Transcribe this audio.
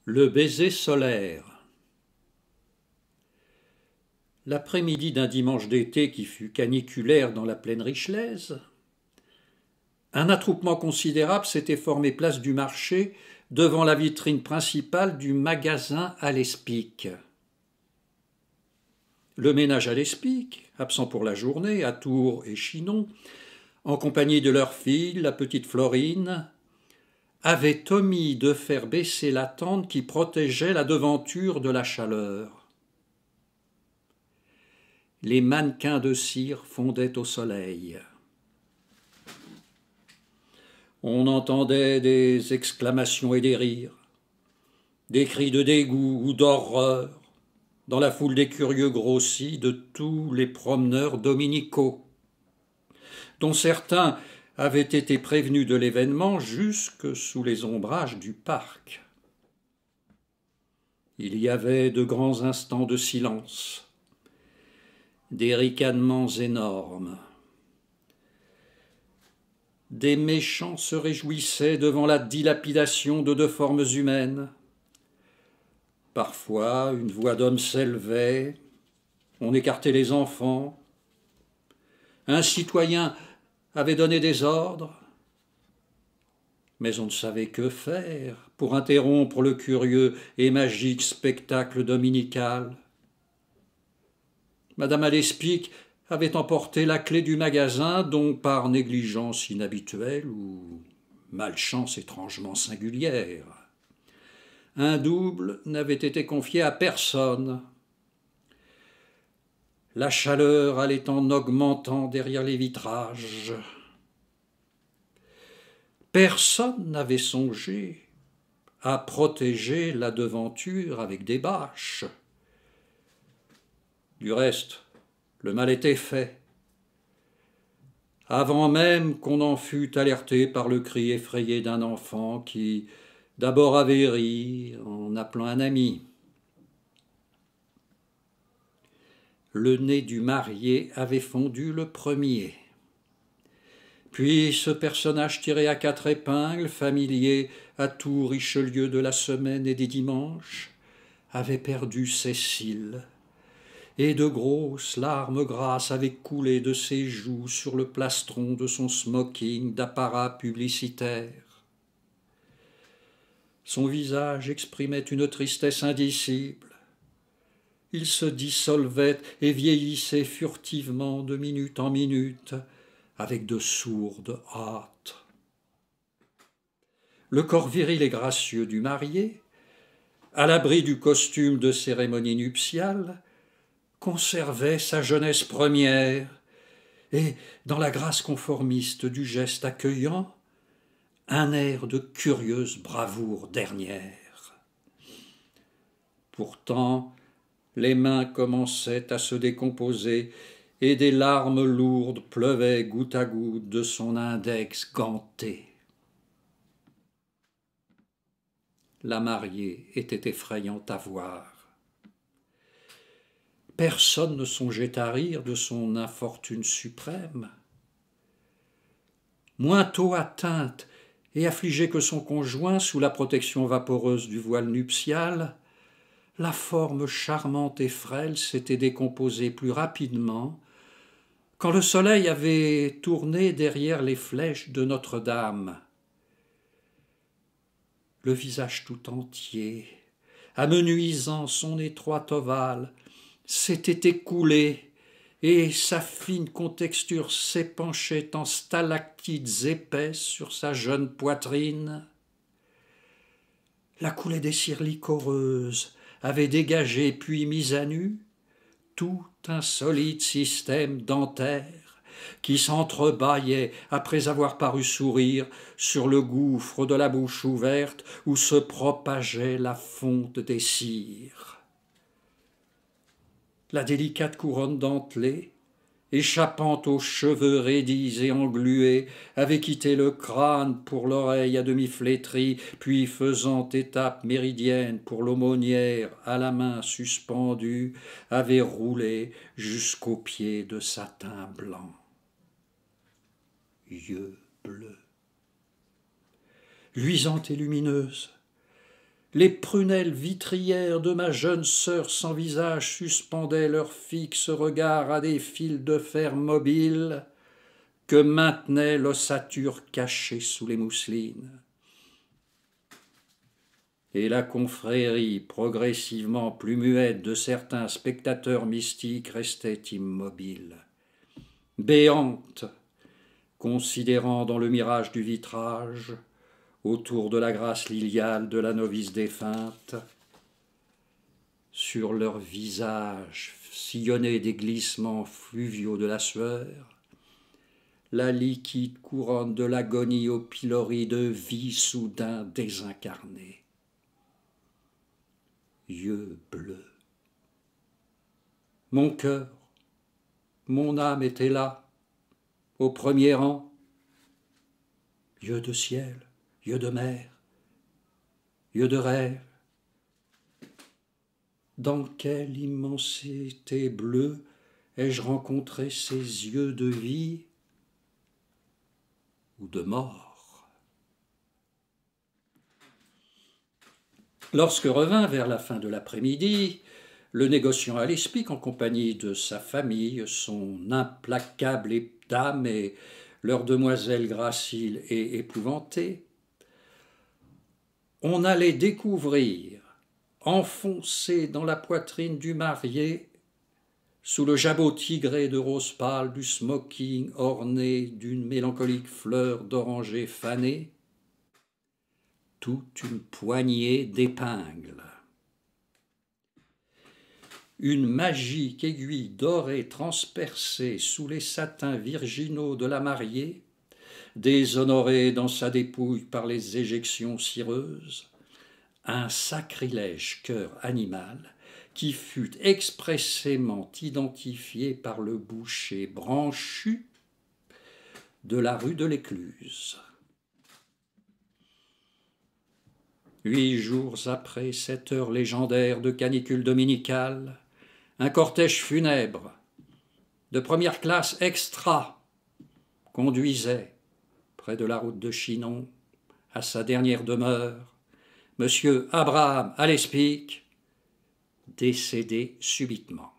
Le baiser solaire. L'après-midi d'un dimanche d'été qui fut caniculaire dans la plaine richelaise, un attroupement considérable s'était formé place du marché devant la vitrine principale du magasin à l'Espic. Le ménage à l'Espic, absent pour la journée, à Tours et Chinon, en compagnie de leur fille, la petite Florine, avait omis de faire baisser la tente qui protégeait la devanture de la chaleur. Les mannequins de cire fondaient au soleil. On entendait des exclamations et des rires, des cris de dégoût ou d'horreur dans la foule des curieux grossis de tous les promeneurs dominicaux, dont certains avaient été prévenus de l'événement jusque sous les ombrages du parc. Il y avait de grands instants de silence, des ricanements énormes. Des méchants se réjouissaient devant la dilapidation de deux formes humaines. Parfois, une voix d'homme s'élevait, on écartait les enfants. Un citoyen avait donné des ordres, mais on ne savait que faire pour interrompre le curieux et magique spectacle dominical. Madame à l'Espic avait emporté la clé du magasin dont, par négligence inhabituelle ou malchance étrangement singulière, un double n'avait été confié à personne. La chaleur allait en augmentant derrière les vitrages. Personne n'avait songé à protéger la devanture avec des bâches. Du reste, le mal était fait. Avant même qu'on en fût alerté par le cri effrayé d'un enfant qui d'abord avait ri en appelant un ami. Le nez du marié avait fondu le premier. Puis ce personnage tiré à quatre épingles, familier à tout Richelieu de la semaine et des dimanches, avait perdu ses cils, et de grosses larmes grasses avaient coulé de ses joues sur le plastron de son smoking d'apparat publicitaire. Son visage exprimait une tristesse indicible. Il se dissolvait et vieillissait furtivement de minute en minute, avec de sourdes hâtes. Le corps viril et gracieux du marié, à l'abri du costume de cérémonie nuptiale, conservait sa jeunesse première et, dans la grâce conformiste du geste accueillant, un air de curieuse bravoure dernière. Pourtant, les mains commençaient à se décomposer et des larmes lourdes pleuvaient goutte à goutte de son index ganté. La mariée était effrayante à voir. Personne ne songeait à rire de son infortune suprême. Moins tôt atteinte et affligée que son conjoint sous la protection vaporeuse du voile nuptial, la forme charmante et frêle s'était décomposée plus rapidement quand le soleil avait tourné derrière les flèches de Notre-Dame. Le visage tout entier, amenuisant son étroit ovale, s'était écoulé et sa fine contexture s'épanchait en stalactites épaisses sur sa jeune poitrine. La coulée des cires liquoreuses avait dégagé puis mis à nu tout un solide système dentaire qui s'entrebâillait après avoir paru sourire sur le gouffre de la bouche ouverte où se propageait la fonte des cires. La délicate couronne dentelée, échappant aux cheveux raidis et englués, avait quitté le crâne pour l'oreille à demi flétrie, puis faisant étape méridienne pour l'aumônière à la main suspendue, avait roulé jusqu'aux pieds de satin blanc. Yeux bleus. Luisante et lumineuse, Les prunelles vitrières de ma jeune sœur sans visage suspendaient leur fixe regard à des fils de fer mobiles que maintenait l'ossature cachée sous les mousselines. Et la confrérie, progressivement plus muette de certains spectateurs mystiques, restait immobile, béante, considérant dans le mirage du vitrage, autour de la grâce liliale de la novice défunte, sur leurs visages sillonnés des glissements fluviaux de la sueur, la liquide couronne de l'agonie au pilori de vie soudain désincarnée. Yeux bleus. Mon cœur, mon âme était là, au premier rang. Yeux de ciel, yeux de mer, yeux de rêve. Dans quelle immensité bleue ai-je rencontré ces yeux de vie ou de mort? Lorsque revint vers la fin de l'après-midi, le négociant à l'Espic, en compagnie de sa famille, son implacable dame et leurs demoiselles graciles et épouvantées, on allait découvrir, enfoncé dans la poitrine du marié, sous le jabot tigré de rose pâle du smoking orné d'une mélancolique fleur d'oranger fanée, toute une poignée d'épingles. Une magique aiguille dorée transpercée sous les satins virginaux de la mariée, déshonorée dans sa dépouille par les éjections cireuses, un sacrilège cœur animal qui fut expressément identifié par le boucher branchu de la rue de l'Écluse. 8 jours après cette heure légendaire de canicule dominicale, un cortège funèbre de première classe extra conduisait, près de la route de Chinon, à sa dernière demeure, Monsieur Abraham à l'Espic, décédé subitement.